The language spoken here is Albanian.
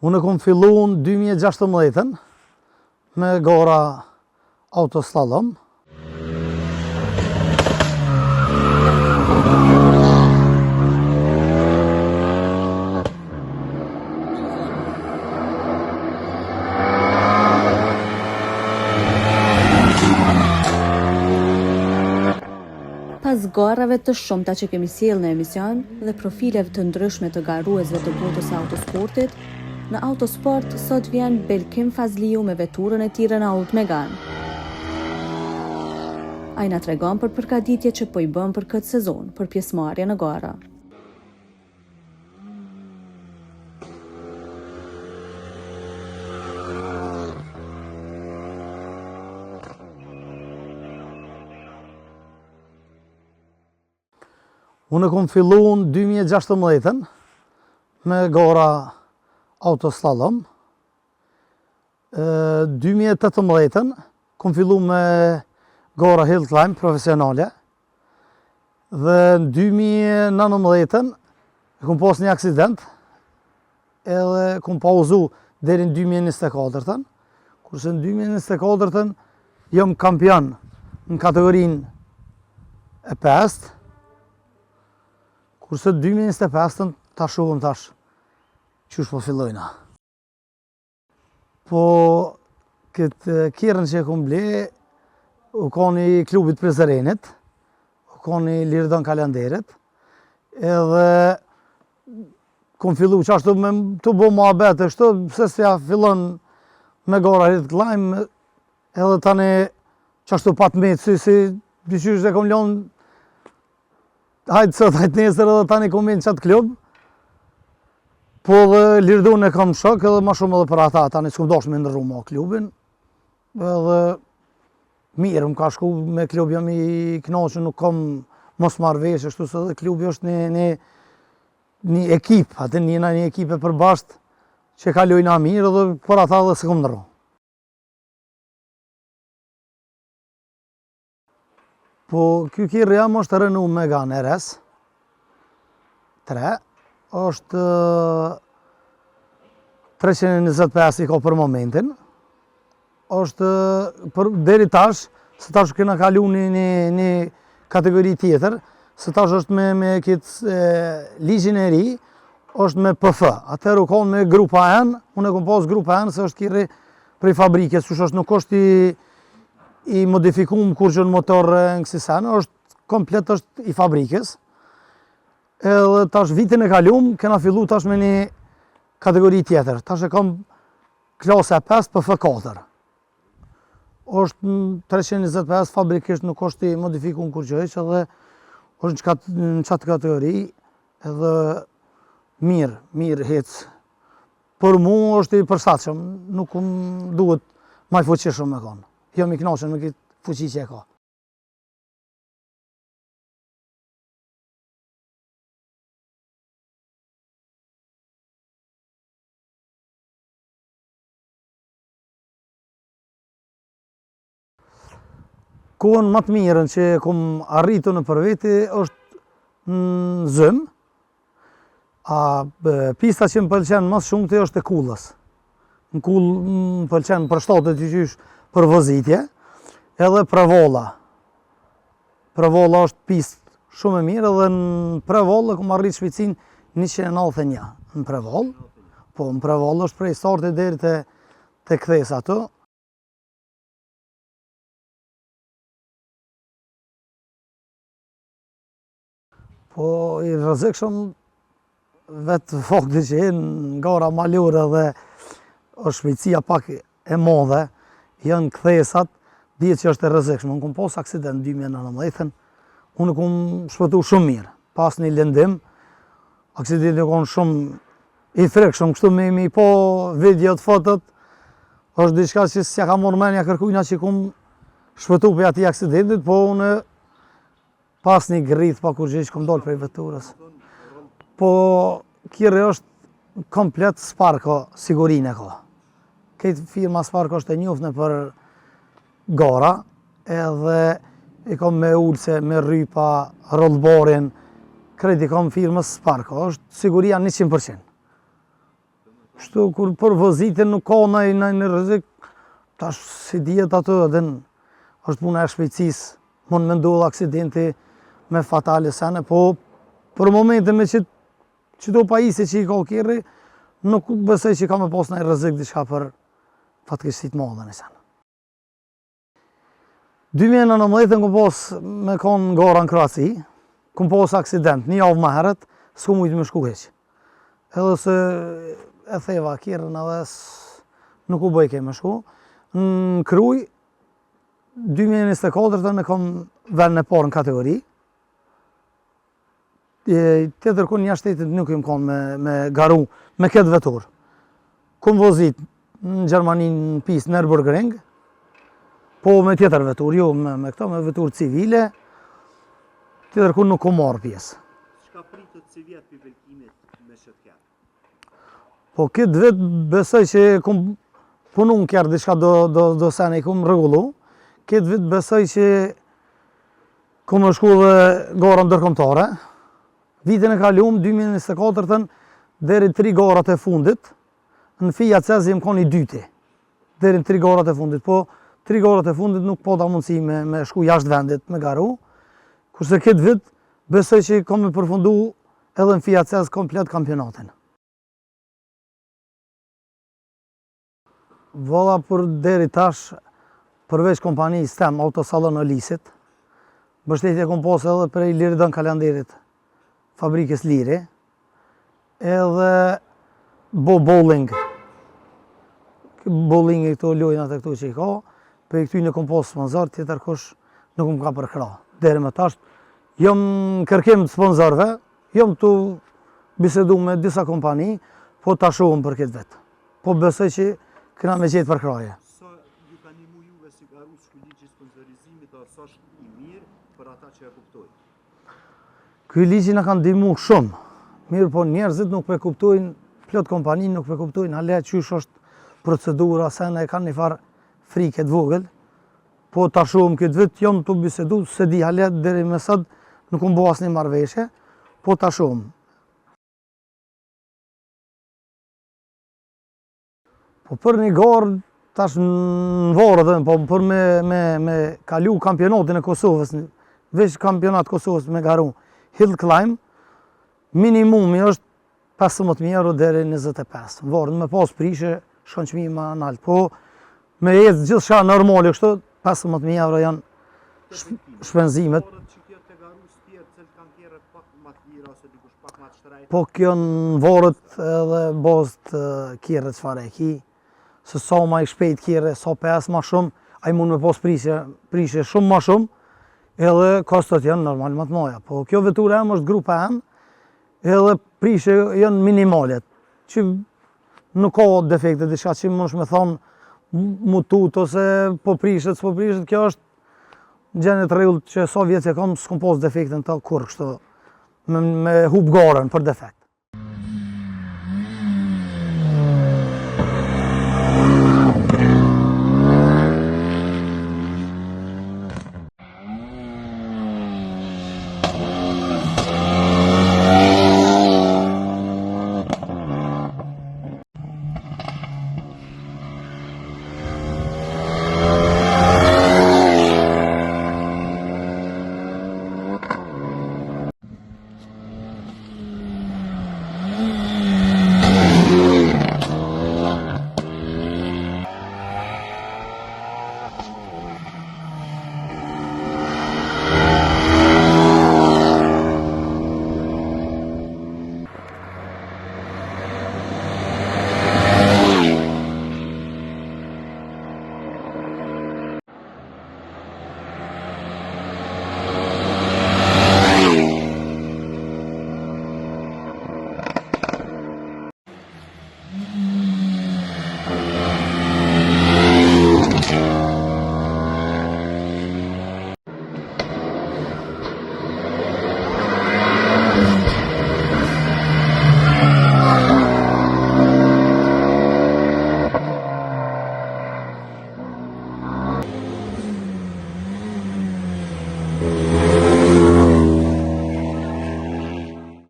Unë kom fillu në 2016 me gara autoslalom. Pas garave të shumta që kemi sjellë në emision dhe profileve të ndryshme të garuesve të botës së autosportit, në Autosport sot vjen Belkim Fazliu me veturën e tij Renault Megane. Ai na tregon për përgatitjet që po i bën për këtë sezon për pjesëmarrje në gara. Unë kom fillu në 2016 me gara autoslalom. 2018 kom fillu me gara hill climb profesionale. Dhe në 2019 kom pas një aksident edhe kom pauzu deri në 2024. Kurse në 2024 jam kampion në kategorinë e 5. Kurse 2025 ta shohëm tash qysh po fillojna. Po këtë kjerën që e kom ble, u ka një klubit Prezerenit, u ka një Liridon Kalenderit, edhe kom fillu qashtu me të bo muhabet e kështu, pse s'ja fillon me gara hill climb, edhe tani qashtu pat metë, si dyqysh e kom lënë hajtë sot, hajtë nesër edhe tani kom vinë qatë klub. Po dhe Liridon e kam shok edhe ma shumë edhe për ata, tani s'kom dosh me ndërru ma klubin. Edhe mirë më ka shku me klub, jam i knaqur, nuk kam mos marrëveshje, kështu se edhe klubi është një ekip, atë njëna një ekip e përbasht që kalojna mirë edhe për ata dhe s'kom ndërru. Po, kjo kjerë jam është Renault Megane RS 3, është 325 i ka për momentin, është deri tash, se tash kena kalu një kategori tjetër, se tash është me këtë ligjin e ri, është me PF, atër u konë me grupa N, unë e kom pas grupa N, se është kjerë prej fabrikës, që është nuk është i modifikum kur që në motor në kësi senë, është komplet është i fabrikës. Edhe tash vitin e kalum, kena fillu tash me një kategori tjetër. Tash e kam klasa 5 PF4. është 325 fabrikisht, nuk është i modifikum kur që heq, edhe është në qatë kategori, edhe mirë hec. Për mu është i përshtatshëm, nuk më duhet maj fuqishëm me konë. Jam i knaqen me këtë fuqi që e ka. Kohën më të mirën që kom arritu në për veti është në Zëm. Pista që më pëlqen më shumë të është e Kullës. Në Kullë më pëlqen për shtatët që qysh për vozitje, edhe Prevolla. Prevolla është pistë shumë e mirë, edhe në Prevolla kom arrit shpejtësinë 191 në Prevollë. Po, në Prevollë është prej startit deri te kthesa ato. Po, i rrezikshëm vetë fakti që në gara malore dhe është shpejtësia pak e madhe, janë kthesat, dihet që është e rrezikshme. Unë kom pas aksident 2019, unë kom shpëtu shumë mirë. Pas një lëndim, aksidenti konë shumë i frikshëm, kështu me po videot, fotot, është diçka që s'ja ka morë menja kërkujna që kom shpëtu për ati aksidentit, po unë pas një grit pa kur që kom dollë prej veturës. Po kjerë është komplet Sparko sigurine ka. Këtë firma Sparko është e njofne për gara, edhe i kom me ulse, me rrypa, rollbarin, kredi kom firmës Sparko, është siguria 100%. Kështu kur për vëzitin nuk ka në rrezik, tash si dihet ato edhe është puna e shpejtësisë, mund me ndodh aksidenti me fatale sene, po për momentin me qëto pajisje që i ka kirri, nuk besoj që ka me pas në rrezik diçka për fatkeqësi të mëdha në sen. 2019 kom pas me konë gara në Kroaci, kom pas aksident, një javë më herët, s'ku mujtë me shku heq. Edhe se e theva kirën edhe nuk u bëj ke me shku. Në Kruj, 2024 me kom vend në parë në kategori. Tjetër kun një shtetit nuk im konë me garu, me këtë vetur. Kom vozit në Gjermani në pistë Nürburgring, po me tjetër vetur, jo me këto, me vetur civile, tjetër kun nuk kom marrë pjesë. Çka pritët si vjetë për vëllkimit me shëtker? Po këtë vetë besoj që kom punu në kjerë diçka do sene i kom rregullu, këtë vetë besoj që kom shku dhe gara ndërkombëtare. Vitin e kalum, 2024, deri 3 garat e fundit, në Fiat Cezi më koni 2, deri në 3 garat e fundit, po 3 garat e fundit nuk po ta mundësi me shku jashtë vendit me garu, kurse këtë vit besoj që kom me përfundu edhe në Fiat Cezi komplet kampionatin. Valla për deri tash, përveç kompani STEM, autosalon në Lisit, mbështetje kom pas edhe prej Liridon Kalanderit, fabrikës Liri, edhe bowling. Bowling e këto lojnat e këto që i ka, për i këty në kom pas sponsor, tjetër kush nuk më ka përkra. Deri me tash, jam kërkim të sponsorve, jam të bisedu me disa kompani, po ta shohëm për këtë vetë. Po besoj që këna me gjetë përkraje. Sa ju ka nimu juve si garus shkulligji sponsorizimit, a sa është i mirë për ata që e kuptojnë? Ky ligji na ka ndihmu shumë, mirë po njerëzit nuk pe kuptojnë, plot kompani nuk pe kuptojnë, hale qysh është procedura, se ne kanë një farë frike të vogël, po ta shohëm këtë vit, jam të bisedu, se di hale deri me sot nuk më bo asnjë marrëveshje, po ta shohëm. Po për një garë, tash në varë dhe, po për me kalu kampionatin e Kosovës, veç kampionat Kosovës me garu, Hill Climb, minimumi është 15.000 euro deri 25. Varën me pas prishe, shkon qëmi ma naltë. Po me jetë gjithë shka normali kështu, 15.000 euro janë shpenzimet. Varët që kjo të garus tjerë, cilë kanë tjere pak ma të lira, ose dikush pak ma të shtrejtë? Po kjo në varët edhe bazë të kjere të çfarë e ki, se sa ma i shpejt kjere, sa pes ma shumë, a i mund me pas prishe shumë ma shumë, edhe kostot janë normal më të maja. Po kjo vetura em është grupa em, edhe prishe janë minimalet, që nuk ka defekte, diçka që më është me thonë mutut, ose po prishet, s'po prishet, kjo është gjenet rregull që sa vjetë që kam, s'kom pas defekte në ta kur kështu, me hub garën për defekt.